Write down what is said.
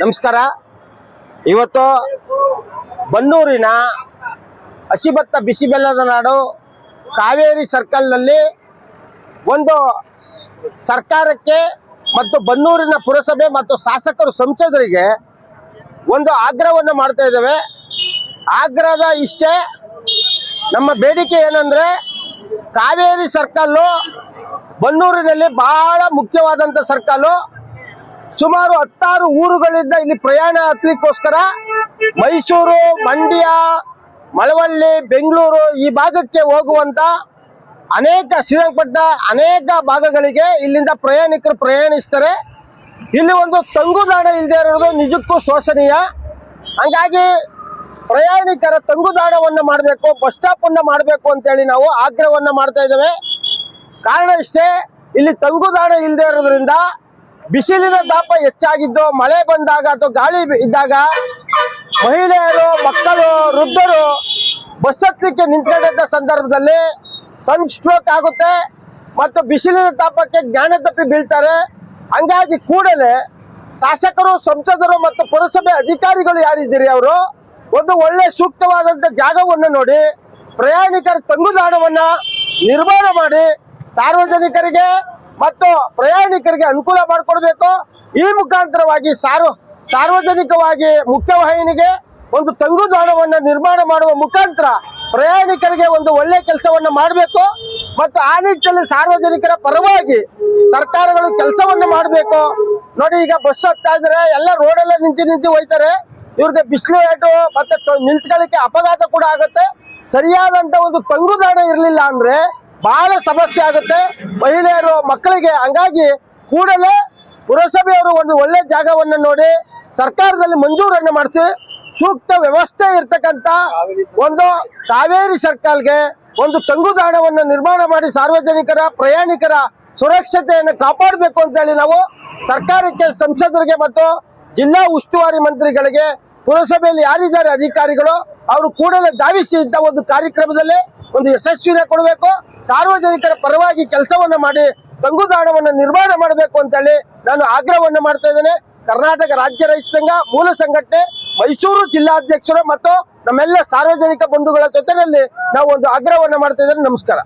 ನಮಸ್ಕಾರ. ಇವತ್ತು ಬನ್ನೂರಿನ ಹಸಿಭತ್ತ ಬಿಸಿ ಬೆಲ್ಲದ ನಾಡು ಕಾವೇರಿ ಸರ್ಕಲ್ನಲ್ಲಿ ಒಂದು ಸರ್ಕಾರಕ್ಕೆ ಮತ್ತು ಬನ್ನೂರಿನ ಪುರಸಭೆ ಮತ್ತು ಶಾಸಕರು ಸಂಸದರಿಗೆ ಒಂದು ಆಗ್ರಹವನ್ನು ಮಾಡ್ತಾ ಇದ್ದೇವೆ. ಆಗ್ರಹದ ಇಷ್ಟೇ, ನಮ್ಮ ಬೇಡಿಕೆ ಏನಂದ್ರೆ ಕಾವೇರಿ ಸರ್ಕಲ್ಲು ಬನ್ನೂರಿನಲ್ಲಿ ಬಹಳ ಮುಖ್ಯವಾದಂಥ ಸರ್ಕಲ್ಲು. ಸುಮಾರು 16 ಊರುಗಳಿಂದ ಇಲ್ಲಿ ಪ್ರಯಾಣ ಹತ್ತಲಿಕ್ಕೋಸ್ಕರ ಮೈಸೂರು, ಮಂಡ್ಯ, ಮಳವಳ್ಳಿ, ಬೆಂಗಳೂರು ಈ ಭಾಗಕ್ಕೆ ಹೋಗುವಂತ ಶ್ರೀರಂಗಪಟ್ಟಣ ಅನೇಕ ಭಾಗಗಳಿಗೆ ಇಲ್ಲಿಂದ ಪ್ರಯಾಣಿಕರು ಪ್ರಯಾಣಿಸ್ತಾರೆ. ಇಲ್ಲಿ ಒಂದು ತಂಗುದಾಣ ಇಲ್ಲದೆ ಇರೋದು ನಿಜಕ್ಕೂ ಶೋಚನೀಯ. ಹಂಗಾಗಿ ಪ್ರಯಾಣಿಕರ ತಂಗುದಾಣವನ್ನು ಮಾಡಬೇಕು, ಬಸ್ ಸ್ಟಾಪ್ ಅನ್ನ ಮಾಡಬೇಕು ಅಂತೇಳಿ ನಾವು ಆಗ್ರಹವನ್ನ ಮಾಡ್ತಾ ಇದ್ದೇವೆ. ಕಾರಣ ಇಷ್ಟೇ, ಇಲ್ಲಿ ತಂಗುದಾಣ ಇಲ್ಲದೆ ಇರೋದ್ರಿಂದ ಬಿಸಿಲಿನ ತಾಪ ಹೆಚ್ಚಾಗಿದ್ದು, ಮಳೆ ಬಂದಾಗ ಅಥವಾ ಗಾಳಿ ಇದ್ದಾಗ ಮಹಿಳೆಯರು, ಮಕ್ಕಳು, ವೃದ್ಧರು ಬಸ್ ಹತ್ತಲಿಕ್ಕೆ ನಿಂತ್ಕೊಂಡಂತ ಸಂದರ್ಭದಲ್ಲಿ ಸನ್ ಸ್ಟ್ರೋಕ್ ಆಗುತ್ತೆ ಮತ್ತು ಬಿಸಿಲಿನ ತಾಪಕ್ಕೆ ಜ್ಞಾನ ತಪ್ಪಿ ಬೀಳ್ತಾರೆ. ಹಂಗಾಗಿ ಕೂಡಲೇ ಶಾಸಕರು, ಸಂಸದರು ಮತ್ತು ಪುರಸಭೆ ಅಧಿಕಾರಿಗಳು ಯಾರಿದ್ದೀರಿ ಅವರು ಒಂದು ಒಳ್ಳೆ ಸೂಕ್ತವಾದಂತ ಜಾಗವನ್ನು ನೋಡಿ ಪ್ರಯಾಣಿಕರ ತಂಗುದಾಣವನ್ನ ನಿರ್ಮಾಣ ಮಾಡಿ ಸಾರ್ವಜನಿಕರಿಗೆ ಮತ್ತು ಪ್ರಯಾಣಿಕರಿಗೆ ಅನುಕೂಲ ಮಾಡಿಕೊಡ್ಬೇಕು. ಈ ಮುಖಾಂತರವಾಗಿ ಸಾರ್ವಜನಿಕವಾಗಿ ಮುಖ್ಯವಾಹಿನಿಗೆ ಒಂದು ತಂಗುದಾಣವನ್ನು ನಿರ್ಮಾಣ ಮಾಡುವ ಮುಖಾಂತರ ಪ್ರಯಾಣಿಕರಿಗೆ ಒಂದು ಒಳ್ಳೆ ಕೆಲಸವನ್ನ ಮಾಡಬೇಕು ಮತ್ತು ಆ ನಿಟ್ಟಿನಲ್ಲಿ ಸಾರ್ವಜನಿಕರ ಪರವಾಗಿ ಸರ್ಕಾರಗಳು ಕೆಲಸವನ್ನು ಮಾಡಬೇಕು. ನೋಡಿ, ಈಗ ಬಸ್ ಹತ್ತಾ ಇದ್ರೆ ಎಲ್ಲ ರೋಡೆಲ್ಲ ನಿಂತು ಹೋಯ್ತಾರೆ. ಇವ್ರಿಗೆ ಬಿಸಿಲು ಏಟು ಮತ್ತೆ ನಿಲ್ತ್ಕೊಳ್ಳಿಕ್ಕೆ ಅಪಘಾತ ಕೂಡ ಆಗುತ್ತೆ. ಸರಿಯಾದಂತ ಒಂದು ತಂಗುದಾಣ ಇರಲಿಲ್ಲ ಅಂದ್ರೆ ಬಹಳ ಸಮಸ್ಯೆ ಆಗುತ್ತೆ ಮಹಿಳೆಯರು, ಮಕ್ಕಳಿಗೆ. ಹಂಗಾಗಿ ಕೂಡಲೇ ಪುರಸಭೆಯವರು ಒಂದು ಒಳ್ಳೆ ಜಾಗವನ್ನು ನೋಡಿ ಸರ್ಕಾರದಲ್ಲಿ ಮಂಜೂರನ್ನು ಮಾಡ್ತೀವಿ. ಸೂಕ್ತ ವ್ಯವಸ್ಥೆ ಇರ್ತಕ್ಕಂಥ ಒಂದು ಕಾವೇರಿ ಸರ್ಕಲ್ಗೆ ಒಂದು ತಂಗುದಾಣವನ್ನು ನಿರ್ಮಾಣ ಮಾಡಿ ಸಾರ್ವಜನಿಕರ ಪ್ರಯಾಣಿಕರ ಸುರಕ್ಷತೆಯನ್ನು ಕಾಪಾಡಬೇಕು ಅಂತೇಳಿ ನಾವು ಸರ್ಕಾರಕ್ಕೆ, ಸಂಸದರಿಗೆ ಮತ್ತು ಜಿಲ್ಲಾ ಉಸ್ತುವಾರಿ ಮಂತ್ರಿಗಳಿಗೆ, ಪುರಸಭೆಯಲ್ಲಿ ಯಾರಿದ್ದಾರೆ ಅಧಿಕಾರಿಗಳು ಅವರು ಕೂಡಲೇ ಧಾವಿಸಿ ಇಂಥ ಒಂದು ಕಾರ್ಯಕ್ರಮದಲ್ಲಿ ಒಂದು ಯಶಸ್ವಿನ ಕೊಡಬೇಕು. ಸಾರ್ವಜನಿಕರ ಪರವಾಗಿ ಕೆಲಸವನ್ನ ಮಾಡಿ ತಂಗುದಾಣವನ್ನು ನಿರ್ಮಾಣ ಮಾಡಬೇಕು ಅಂತೇಳಿ ನಾನು ಆಗ್ರಹವನ್ನು ಮಾಡ್ತಾ ಇದ್ದೇನೆ. ಕರ್ನಾಟಕ ರಾಜ್ಯ ರೈತ ಸಂಘ ಮೂಲ ಸಂಘಟನೆ ಮೈಸೂರು ಜಿಲ್ಲಾಧ್ಯಕ್ಷರು ಮತ್ತು ನಮ್ಮೆಲ್ಲ ಸಾರ್ವಜನಿಕ ಬಂಧುಗಳ ಜೊತೆಯಲ್ಲಿ ನಾವು ಒಂದು ಆಗ್ರಹವನ್ನು ಮಾಡ್ತಾ ಇದ್ದೇನೆ. ನಮಸ್ಕಾರ.